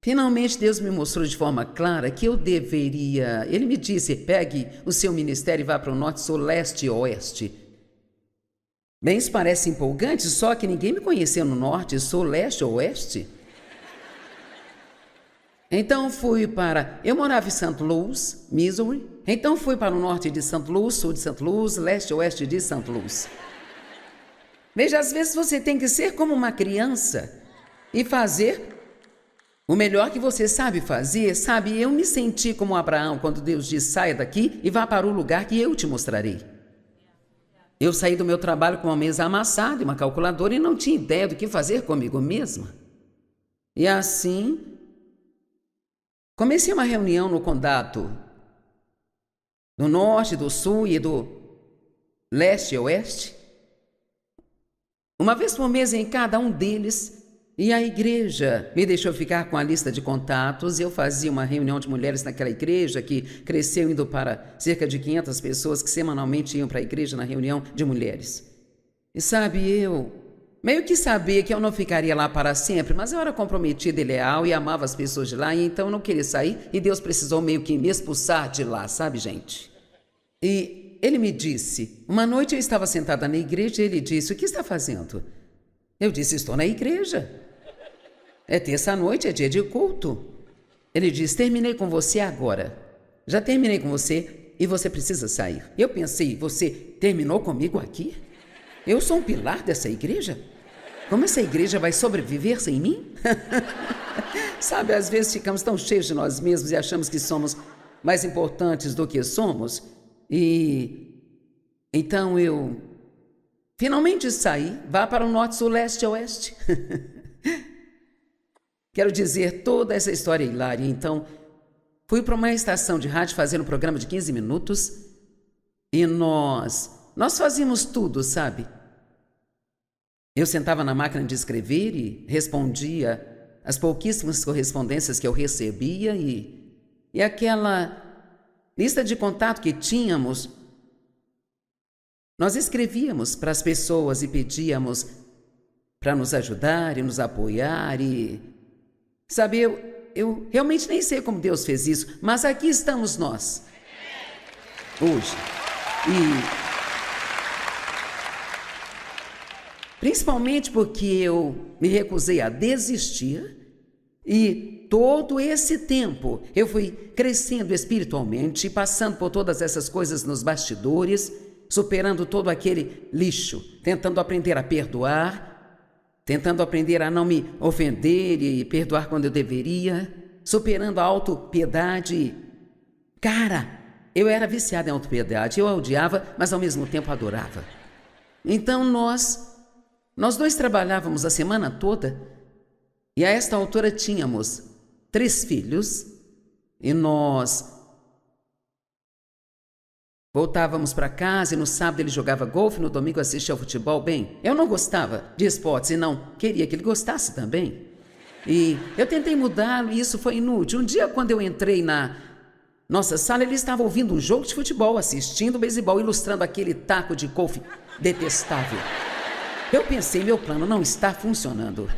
finalmente Deus me mostrou de forma clara que eu deveria... Ele me disse, pegue o seu ministério e vá para o norte, sul, leste e oeste. Bem, isso parece empolgante, só que ninguém me conhecia no norte, sul, leste ou oeste. Então fui para... Eu morava em St. Louis, Missouri. Então fui para o norte de St. Louis, sul de St. Louis, leste e oeste de St. Louis. Veja, às vezes você tem que ser como uma criança e fazer o melhor que você sabe fazer. Sabe, eu me senti como Abraão quando Deus diz, saia daqui e vá para o lugar que eu te mostrarei. Eu saí do meu trabalho com uma mesa amassada e uma calculadora e não tinha ideia do que fazer comigo mesma. E assim, comecei uma reunião no condado do norte, do sul e do leste e oeste. Uma vez por mês em cada um deles, e a igreja me deixou ficar com a lista de contatos. Eu fazia uma reunião de mulheres naquela igreja que cresceu indo para cerca de 500 pessoas que semanalmente iam para a igreja na reunião de mulheres. E sabe, eu meio que sabia que eu não ficaria lá para sempre, mas eu era comprometida e leal e amava as pessoas de lá, e então eu não queria sair e Deus precisou meio que me expulsar de lá, sabe, gente? E ele me disse, uma noite eu estava sentada na igreja e ele disse, o que está fazendo? Eu disse, estou na igreja. É terça-noite, é dia de culto. Ele disse, terminei com você agora. Já terminei com você e você precisa sair. Eu pensei, você terminou comigo aqui? Eu sou um pilar dessa igreja? Como essa igreja vai sobreviver sem mim? Sabe, às vezes ficamos tão cheios de nós mesmos e achamos que somos mais importantes do que somos. E então eu finalmente saí, vá para o norte, sul, leste e oeste. Quero dizer, toda essa história é hilária. Então, fui para uma estação de rádio fazer um programa de 15 minutos e nós fazíamos tudo, sabe? Eu sentava na máquina de escrever e respondia as pouquíssimas correspondências que eu recebia e aquela lista de contato que tínhamos, nós escrevíamos para as pessoas e pedíamos para nos ajudar e nos apoiar e... Sabe, eu realmente nem sei como Deus fez isso, mas aqui estamos nós, hoje. E principalmente porque eu me recusei a desistir e todo esse tempo eu fui crescendo espiritualmente, passando por todas essas coisas nos bastidores, superando todo aquele lixo, tentando aprender a perdoar, tentando aprender a não me ofender e perdoar quando eu deveria, superando a autopiedade. Cara, eu era viciada em autopiedade, eu a odiava, mas ao mesmo tempo adorava. Então nós dois trabalhávamos a semana toda e a esta altura tínhamos 3 filhos e nós voltávamos para casa e no sábado ele jogava golfe, no domingo assistia ao futebol. Bem, eu não gostava de esportes e não queria que ele gostasse também. E eu tentei mudá-lo e isso foi inútil. Um dia, quando eu entrei na nossa sala, ele estava ouvindo um jogo de futebol, assistindo beisebol, ilustrando aquele taco de golfe detestável. Eu pensei, meu plano não está funcionando.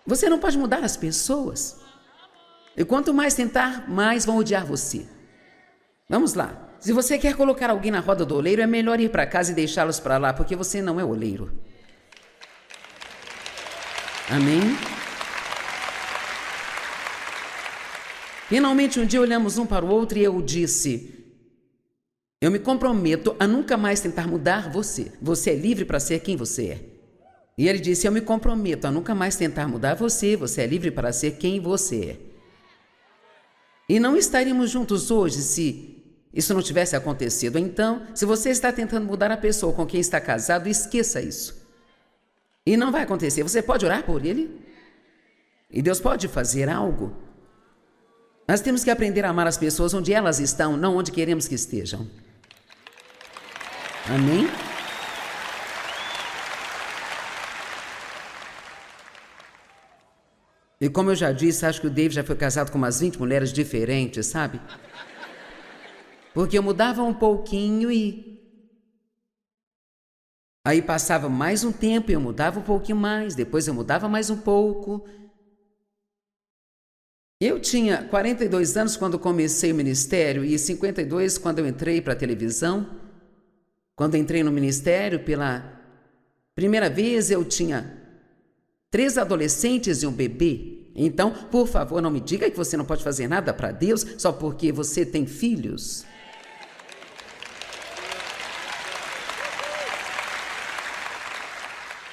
Você não pode mudar as pessoas. E quanto mais tentar, mais vão odiar você. Vamos lá. Se você quer colocar alguém na roda do oleiro, é melhor ir para casa e deixá-los para lá, porque você não é oleiro. Amém? Finalmente, um dia olhamos um para o outro e eu disse, Eu me comprometo a nunca mais tentar mudar você. Você é livre para ser quem você é. E ele disse, eu me comprometo a nunca mais tentar mudar você. Você é livre para ser quem você é. E não estaríamos juntos hoje se isso não tivesse acontecido. Então, se você está tentando mudar a pessoa com quem está casado, esqueça isso. E não vai acontecer. Você pode orar por ele? E Deus pode fazer algo. Nós temos que aprender a amar as pessoas onde elas estão, não onde queremos que estejam. Amém? E como eu já disse, acho que o David já foi casado com umas 20 mulheres diferentes, sabe? Porque eu mudava um pouquinho e... Aí passava mais um tempo e eu mudava um pouquinho mais, depois eu mudava mais um pouco. Eu tinha 42 anos quando comecei o ministério e 52 quando eu entrei para a televisão. Quando entrei no ministério pela primeira vez, eu tinha 3 adolescentes e um bebê. Então, por favor, não me diga que você não pode fazer nada para Deus só porque você tem filhos.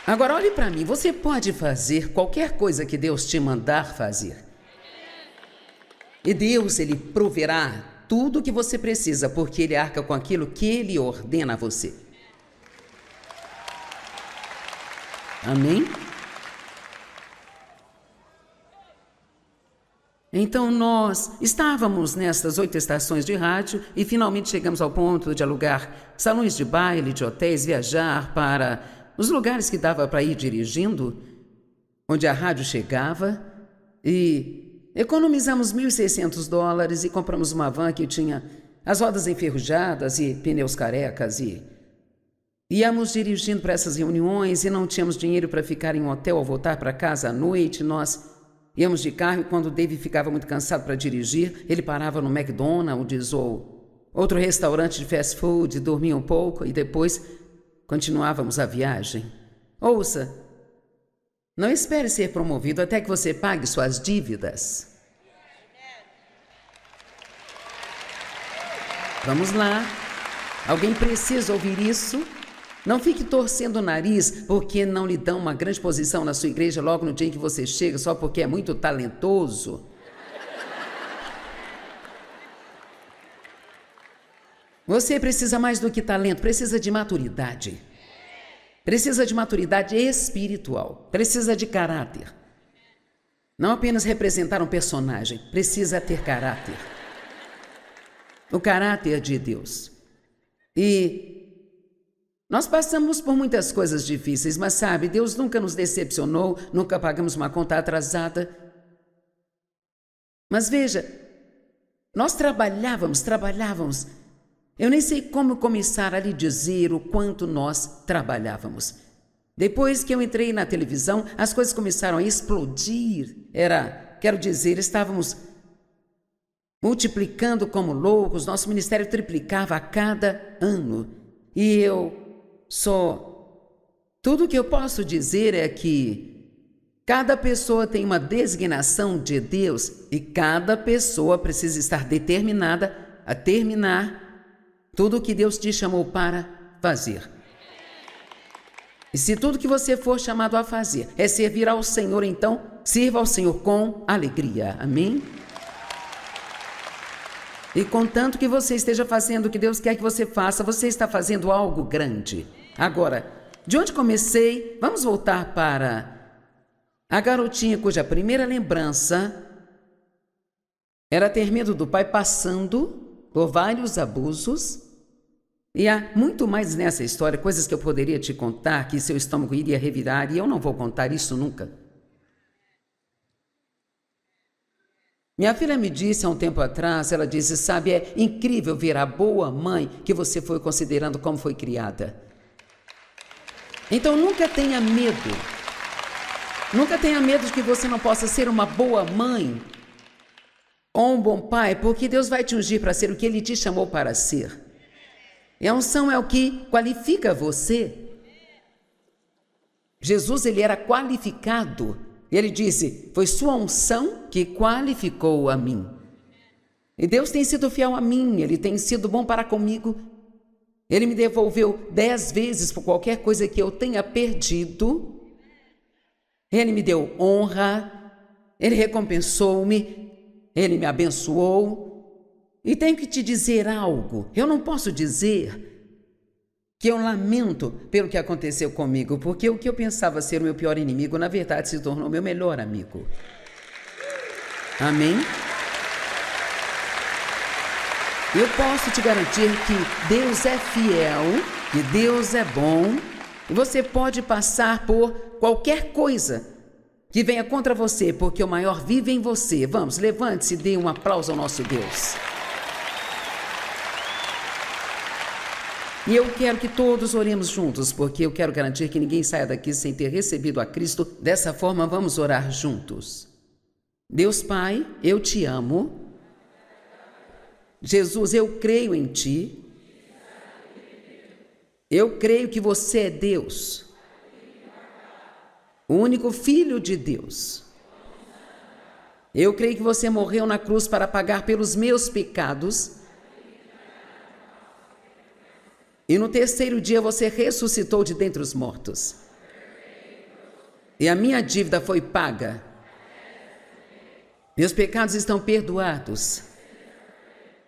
Agora, olhe para mim, você pode fazer qualquer coisa que Deus te mandar fazer. E Deus, Ele proverá tudo o que você precisa, porque Ele arca com aquilo que Ele ordena a você. Amém? Então nós estávamos nestas 8 estações de rádio e finalmente chegamos ao ponto de alugar salões de baile, de hotéis, viajar para os lugares que dava para ir dirigindo, onde a rádio chegava, e economizamos $1.600 e compramos uma van que tinha as rodas enferrujadas e pneus carecas e íamos dirigindo para essas reuniões e não tínhamos dinheiro para ficar em um hotel ou voltar para casa à noite. Nós íamos de carro e quando o David ficava muito cansado para dirigir, ele parava no McDonald's ou outro restaurante de fast food, dormia um pouco e depois continuávamos a viagem. Ouça, não espere ser promovido até que você pague suas dívidas. Vamos lá. Alguém precisa ouvir isso? Não fique torcendo o nariz porque não lhe dão uma grande posição na sua igreja logo no dia em que você chega, só porque é muito talentoso. Você precisa mais do que talento, precisa de maturidade. Precisa de maturidade espiritual, precisa de caráter. Não apenas representar um personagem, precisa ter caráter. O caráter de Deus. E nós passamos por muitas coisas difíceis, mas sabe, Deus nunca nos decepcionou, nunca pagamos uma conta atrasada. Mas veja, nós trabalhávamos. Eu nem sei como começar a lhe dizer o quanto nós trabalhávamos. Depois que eu entrei na televisão, as coisas começaram a explodir. Estávamos multiplicando como loucos, nosso ministério triplicava a cada ano. E tudo que eu posso dizer é que cada pessoa tem uma designação de Deus e cada pessoa precisa estar determinada a terminar tudo o que Deus te chamou para fazer. E se tudo que você for chamado a fazer é servir ao Senhor, então sirva ao Senhor com alegria. Amém? E contanto que você esteja fazendo o que Deus quer que você faça, você está fazendo algo grande. Agora, de onde comecei, vamos voltar para a garotinha cuja primeira lembrança era ter medo do pai passando por vários abusos. E há muito mais nessa história, coisas que eu poderia te contar, que seu estômago iria revirar, e eu não vou contar isso nunca. Minha filha me disse há um tempo atrás, ela disse, sabe, é incrível ver a boa mãe que você foi considerando como foi criada. Então nunca tenha medo. Nunca tenha medo de que você não possa ser uma boa mãe ou um bom pai, porque Deus vai te ungir para ser o que Ele te chamou para ser. E a unção é o que qualifica você. Jesus, ele era qualificado. E ele disse, foi sua unção que qualificou a mim. E Deus tem sido fiel a mim, Ele tem sido bom para comigo. Ele me devolveu 10 vezes por qualquer coisa que eu tenha perdido. Ele me deu honra, Ele recompensou-me, Ele me abençoou. E tenho que te dizer algo. Eu não posso dizer que eu lamento pelo que aconteceu comigo, porque o que eu pensava ser o meu pior inimigo, na verdade, se tornou meu melhor amigo. Amém? Eu posso te garantir que Deus é fiel, que Deus é bom, e você pode passar por qualquer coisa que venha contra você, porque o maior vive em você. Vamos, levante-se e dê um aplauso ao nosso Deus. E eu quero que todos oremos juntos, porque eu quero garantir que ninguém saia daqui sem ter recebido a Cristo. Dessa forma, vamos orar juntos. Deus Pai, eu te amo. Jesus, eu creio em Ti. Eu creio que você é Deus, o único Filho de Deus. Eu creio que você morreu na cruz para pagar pelos meus pecados. E no terceiro dia você ressuscitou de dentre os mortos. E a minha dívida foi paga. Meus pecados estão perdoados.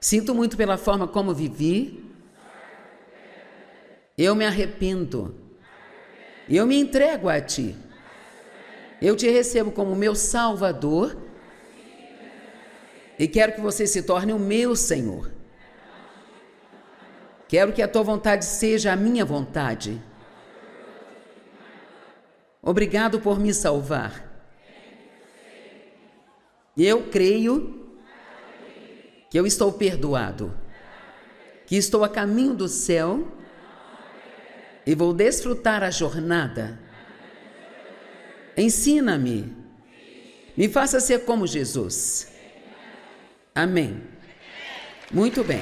Sinto muito pela forma como vivi. Eu me arrependo. Eu me entrego a Ti. Eu Te recebo como meu Salvador. E quero que você se torne o meu Senhor. Quero que a Tua vontade seja a minha vontade. Obrigado por me salvar. E eu creio que eu estou perdoado, que estou a caminho do céu e vou desfrutar a jornada. Ensina-me, me faça ser como Jesus. Amém. Muito bem.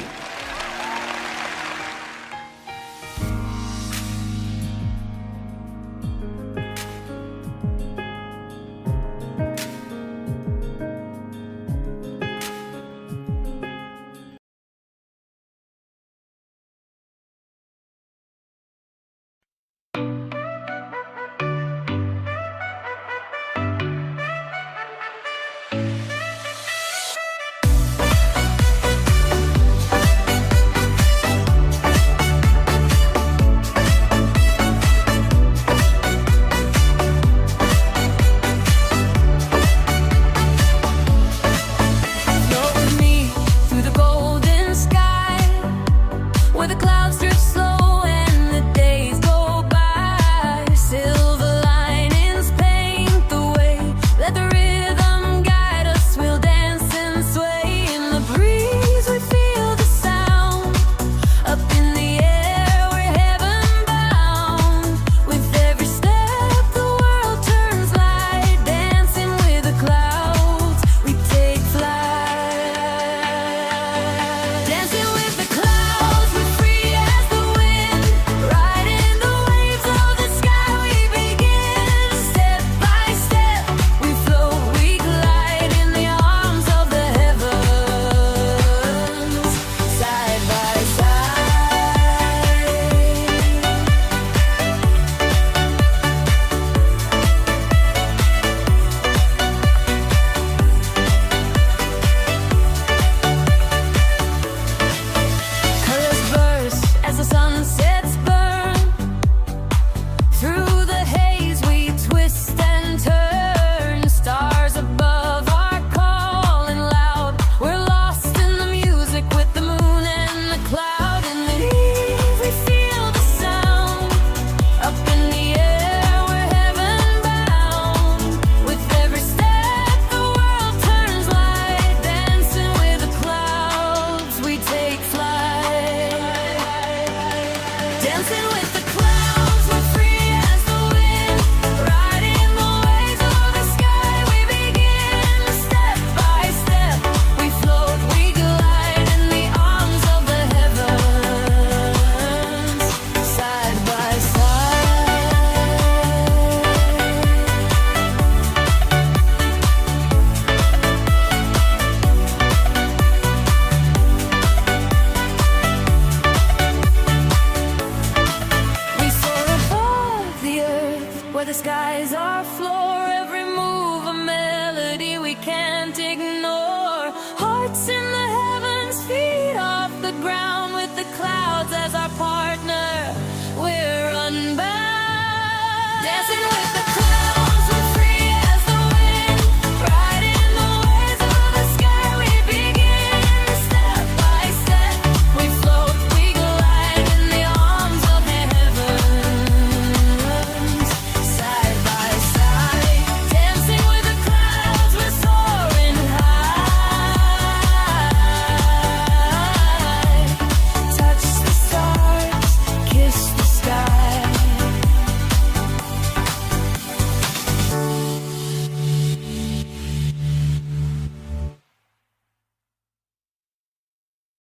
skies